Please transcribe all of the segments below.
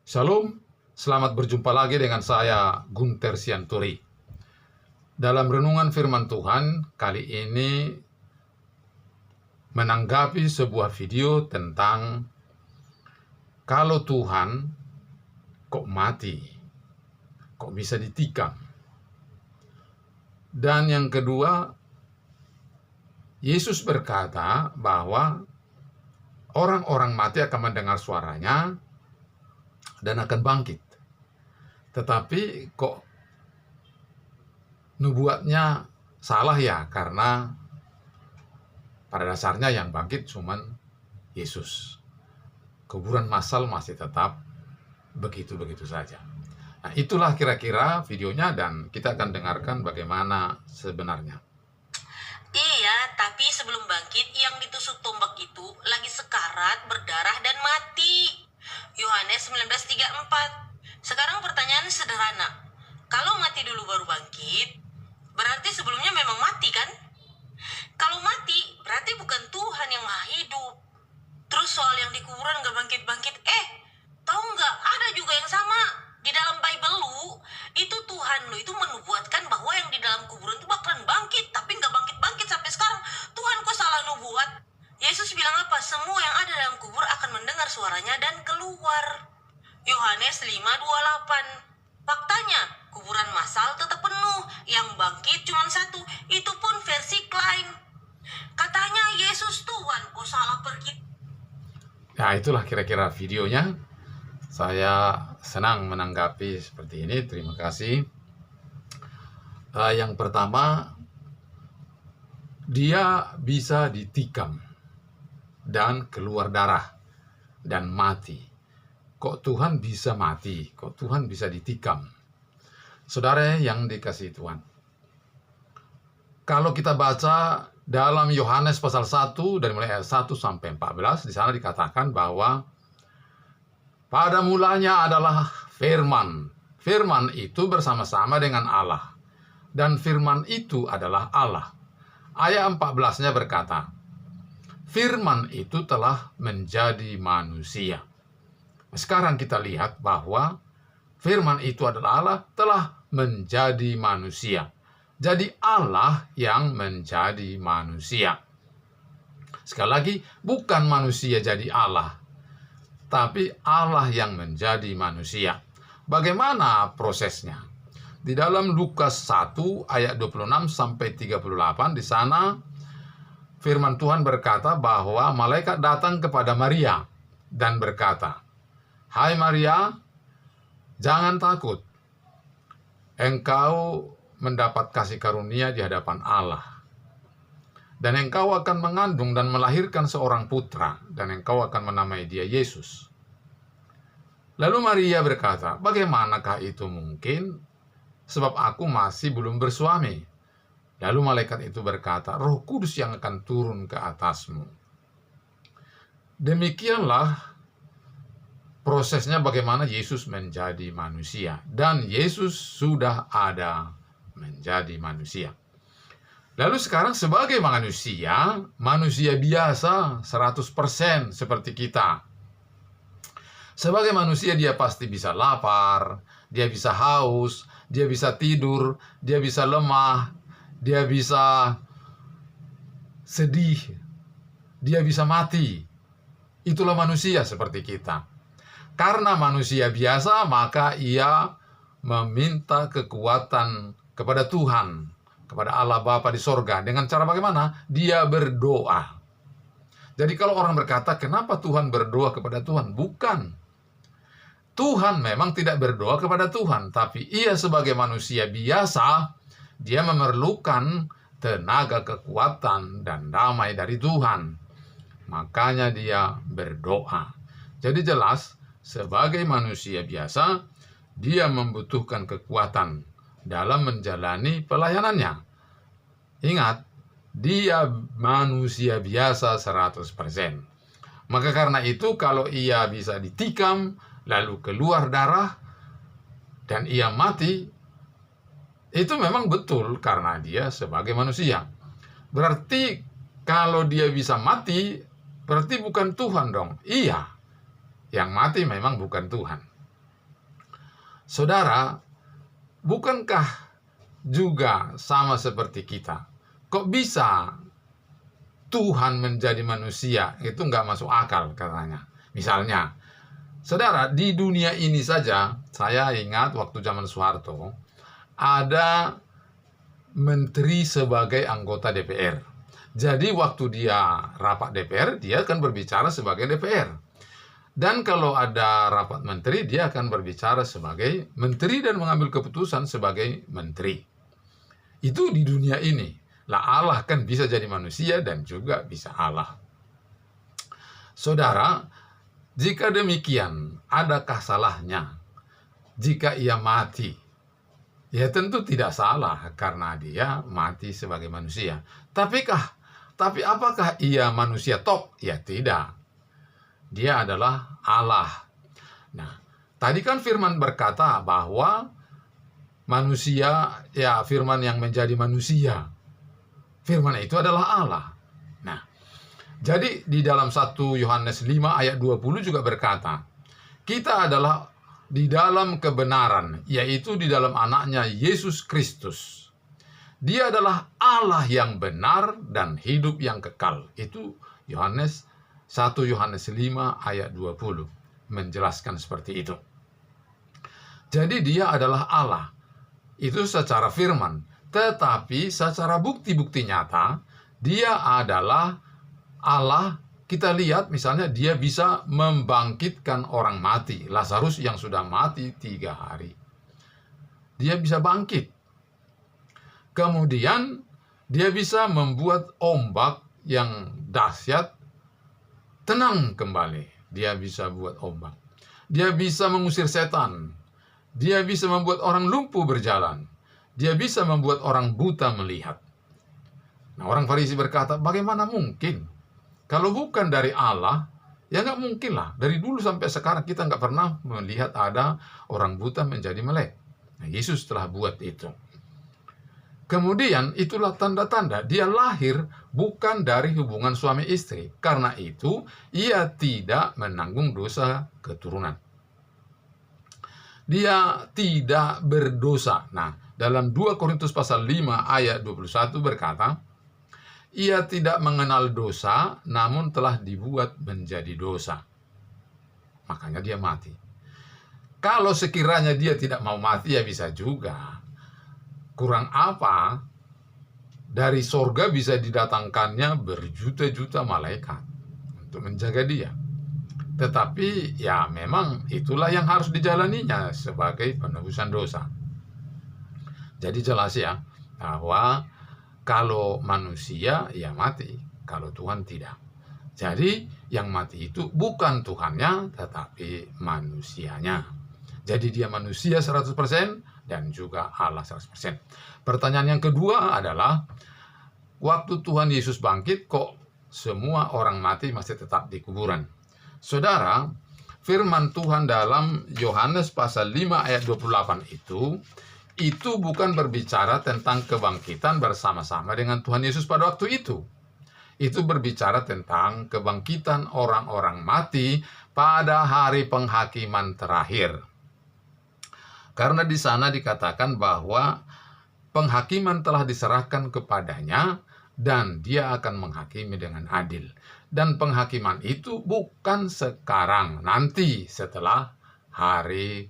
Shalom, selamat berjumpa lagi dengan saya Gunter Sianturi. Dalam renungan firman Tuhan kali ini menanggapi sebuah video tentang kalau Tuhan kok mati, kok bisa ditikam. Dan yang kedua, Yesus berkata bahwa orang-orang mati akan mendengar suaranya dan akan bangkit. Tetapi kok nubuatnya salah ya, karena pada dasarnya yang bangkit cuman Yesus. Kuburan massal masih tetap begitu-begitu saja. Nah, itulah kira-kira videonya dan kita akan dengarkan bagaimana sebenarnya. Iya, tapi sebelum bangkit yang ditusuk tombak itu lagi sekarat, berdarah dan mati. Yohanes 19:34. Sekarang pertanyaan sederhana. Kalau mati dulu baru bangkit, berarti sebelumnya memang mati kan? Kalau mati, berarti bukan Tuhan yang maha hidup. Terus soal yang di kuburan gak bangkit-bangkit, tahu nggak? Ada juga yang sama. Di dalam Bible lu, itu Tuhan lu itu menubuatkan bahwa yang di dalam kuburan itu bakalan bangkit, tapi nggak bangkit-bangkit sampai sekarang. Tuhan kok salah nubuat? Yesus bilang apa? Semua yang ada dalam kubur akan mendengar suaranya dan keluar. Yohanes 5:28. Faktanya, kuburan massal tetap penuh. Yang bangkit cuma satu, itu pun versi Klein. Katanya Yesus Tuhan kok salah pergi. Ya, itulah kira-kira videonya. Saya senang menanggapi seperti ini. Terima kasih. Yang pertama, dia bisa ditikam dan keluar darah dan mati. Kok Tuhan bisa mati? Kok Tuhan bisa ditikam? Saudara yang dikasihi Tuhan, kalau kita baca dalam Yohanes pasal 1 dari mulai ayat 1 sampai 14, di sana dikatakan bahwa pada mulanya adalah firman. Firman itu bersama-sama dengan Allah. Dan firman itu adalah Allah. Ayat 14-nya berkata, firman itu telah menjadi manusia. Sekarang kita lihat bahwa firman itu adalah Allah telah menjadi manusia. Jadi Allah yang menjadi manusia. Sekali lagi, bukan manusia jadi Allah, tapi Allah yang menjadi manusia. Bagaimana prosesnya? Di dalam Lukas 1 ayat 26 sampai 38, di sana firman Tuhan berkata bahwa malaikat datang kepada Maria dan berkata, "Hai Maria, jangan takut. Engkau mendapat kasih karunia di hadapan Allah. Dan engkau akan mengandung dan melahirkan seorang putra, dan engkau akan menamai dia Yesus." Lalu Maria berkata, "Bagaimanakah itu mungkin? Sebab aku masih belum bersuami." Lalu malaikat itu berkata, "Roh Kudus yang akan turun ke atasmu." Demikianlah prosesnya bagaimana Yesus menjadi manusia. Dan Yesus sudah ada menjadi manusia. Lalu sekarang sebagai manusia, manusia biasa 100% seperti kita. Sebagai manusia dia pasti bisa lapar, dia bisa haus, dia bisa tidur, dia bisa lemah, dia bisa sedih, dia bisa mati. Itulah manusia seperti kita. Karena manusia biasa, maka ia meminta kekuatan kepada Tuhan, kepada Allah Bapa di sorga. Dengan cara bagaimana? Dia berdoa. Jadi kalau orang berkata, kenapa Tuhan berdoa kepada Tuhan? Bukan. Tuhan memang tidak berdoa kepada Tuhan, tapi ia sebagai manusia biasa, dia memerlukan tenaga, kekuatan, dan damai dari Tuhan. Makanya dia berdoa. Jadi jelas, sebagai manusia biasa, dia membutuhkan kekuatan dalam menjalani pelayanannya. Ingat, dia manusia biasa 100%. Maka karena itu, kalau ia bisa ditikam, lalu keluar darah, dan ia mati, itu memang betul karena dia sebagai manusia. Berarti kalau dia bisa mati, berarti bukan Tuhan dong. Iya, yang mati memang bukan Tuhan. Saudara, bukankah juga sama seperti kita? Kok bisa Tuhan menjadi manusia? Itu nggak masuk akal katanya. Misalnya, saudara, di dunia ini saja, saya ingat waktu zaman Soeharto, ada menteri sebagai anggota DPR. Jadi waktu dia rapat DPR, dia akan berbicara sebagai DPR. Dan kalau ada rapat menteri, dia akan berbicara sebagai menteri dan mengambil keputusan sebagai menteri. Itu di dunia ini. Lah Allah kan bisa jadi manusia dan juga bisa Allah. Saudara, jika demikian, adakah salahnya jika ia mati? Ya tentu tidak salah karena dia mati sebagai manusia. Tapi apakah ia manusia top? Ya tidak. Dia adalah Allah. Nah, tadi kan firman berkata bahwa manusia, ya firman yang menjadi manusia. Firman itu adalah Allah. Nah, jadi di dalam 1 Yohanes 5 ayat 20 juga berkata, kita adalah di dalam kebenaran, yaitu di dalam anaknya Yesus Kristus. Dia adalah Allah yang benar dan hidup yang kekal. Itu 1 Yohanes 5 ayat 20 menjelaskan seperti itu. Jadi dia adalah Allah. Itu secara firman. Tetapi secara bukti-bukti nyata, dia adalah Allah. Kita lihat misalnya dia bisa membangkitkan orang mati. Lazarus yang sudah mati 3 hari. Dia bisa bangkit. Kemudian dia bisa membuat ombak yang dahsyat tenang kembali. Dia bisa buat ombak. Dia bisa mengusir setan. Dia bisa membuat orang lumpuh berjalan. Dia bisa membuat orang buta melihat. Nah, orang Farisi berkata, bagaimana mungkin? Kalau bukan dari Allah, ya nggak mungkin lah. Dari dulu sampai sekarang kita nggak pernah melihat ada orang buta menjadi melek. Nah, Yesus telah buat itu. Kemudian itulah tanda-tanda dia lahir bukan dari hubungan suami istri. Karena itu ia tidak menanggung dosa keturunan. Dia tidak berdosa. Nah, dalam 2 Korintus pasal 5 ayat 21 berkata, ia tidak mengenal dosa namun telah dibuat menjadi dosa. Makanya dia mati. Kalau sekiranya dia tidak mau mati ya bisa juga. Kurang apa, dari sorga bisa didatangkannya berjuta-juta malaikat untuk menjaga dia. Tetapi ya memang itulah yang harus dijalaninya sebagai penebusan dosa. Jadi jelas ya, bahwa kalau manusia ya mati, kalau Tuhan tidak. Jadi yang mati itu bukan Tuhannya, tetapi manusianya. Jadi dia manusia 100%, dan juga Allah 100%. Pertanyaan yang kedua adalah, waktu Tuhan Yesus bangkit, kok semua orang mati masih tetap di kuburan? Saudara, firman Tuhan dalam Yohanes pasal 5 ayat 28 itu bukan berbicara tentang kebangkitan bersama-sama dengan Tuhan Yesus pada waktu itu. Itu berbicara tentang kebangkitan orang-orang mati pada hari penghakiman terakhir. Karena di sana dikatakan bahwa penghakiman telah diserahkan kepadanya dan dia akan menghakimi dengan adil. Dan penghakiman itu bukan sekarang, nanti setelah hari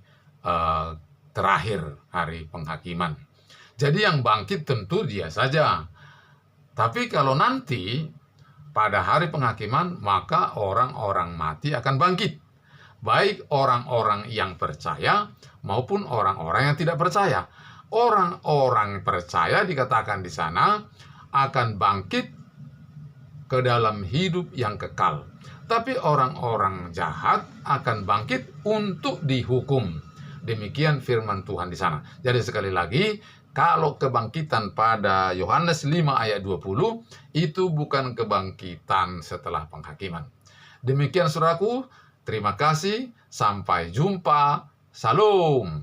terakhir, hari penghakiman. Jadi yang bangkit tentu dia saja. Tapi kalau nanti pada hari penghakiman, maka orang-orang mati akan bangkit. Baik orang-orang yang percaya maupun orang-orang yang tidak percaya. Orang-orang percaya dikatakan di sana akan bangkit ke dalam hidup yang kekal. Tapi orang-orang jahat akan bangkit untuk dihukum. Demikian firman Tuhan di sana. Jadi sekali lagi, kalau kebangkitan pada Yohanes 5 ayat 20 itu bukan kebangkitan setelah penghakiman. Demikian saudaraku. Terima kasih, sampai jumpa, salam.